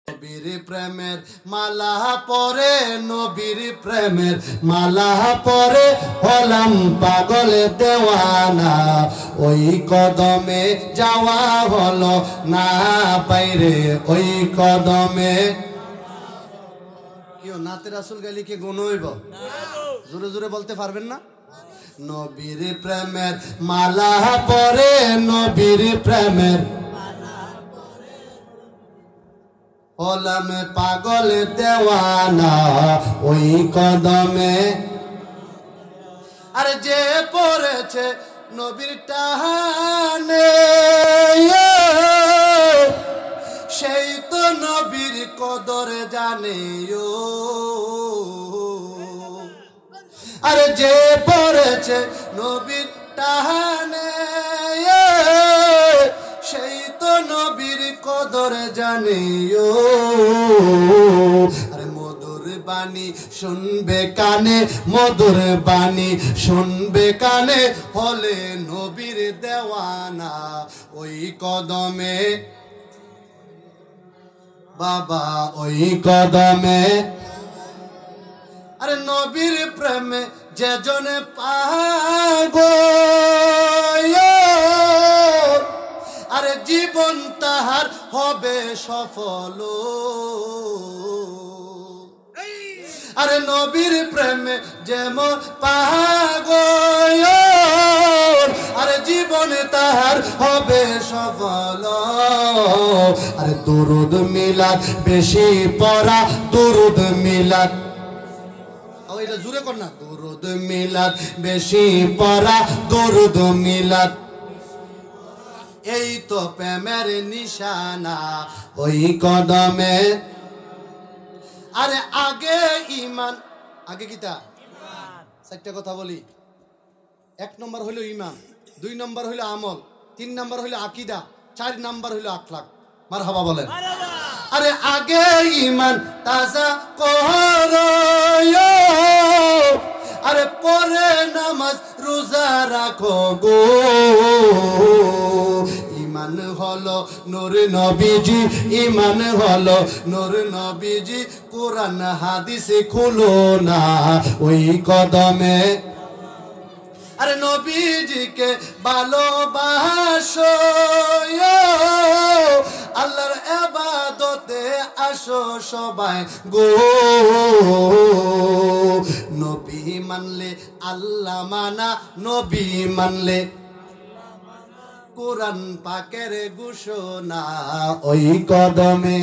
নবীর প্রেমের মালা পরে, নবীর প্রেমের মালা পরে হলাম পাগল দেওয়ানা। ওই কদমে যাওয়া হলো না বাইরে, ওই কদমে। কেউ নাতে রাসূল গাইলে কি গুণ হইব? জোরে জোরে বলতে পারবেন না? নবীর প্রেমের মালা পরে, নবীর প্রেমের হলাম পাগল দেওয়ানা ওই কদমে। আরে যে পড়েছে নবীর টানে, সেই তো নবীর কদর জানে। আরে যে পড়েছে নবীর টানে, সেই তো নবীর কদর জানে। আরে মধুর বাণী শুনবে কানে, মধুর বাণী শুনবে কানে, হলে নবীর দেওয়ানা ওই কদমে। বাবা ওই কদমে। আরে নবীর প্রেমে যে জনে পাগল, আরে জীবন তাহার হবে সফল। আরে নবীর প্রেমে যেমন পাগল, আরে জীবন তাহার হবে সফল। আরে দুরুদ মিলাদ বেশি পড়া, দুরুদ মিলাদ, এটা জুড়ে কর না। দুরুদ মিলাদ বেশি পড়া, দুরুদ মিলাদ, এই তো প্রেমের নিশানা ওই কদমে। আরে আগে ইমান, আগে কিতা? চারটা কথা বলি। 1 নম্বর হইল ইমান, 2 নম্বর হইল আমল, 3 নম্বর হইল আকীদা, 4 নম্বর হইল আখলাক। মারহাবা বলেন। আরে আগে ইমান তাজা করো, আরে পরে নামাজ রোজা রাখো গো। ইমান হলো নূর নবীজি, ইমান হলো নূর নবীজি, কোরআন হাদিসে খুলো না ওই কদমে। আরে নবীজিকে ভালোবাসো, আল্লাহর ইবাদতে আসো সবাই গো। নবী মানলে আল্লাহ মানা, নবী মানলে কোরআন পাকের ঘোষণা ওই কদমে।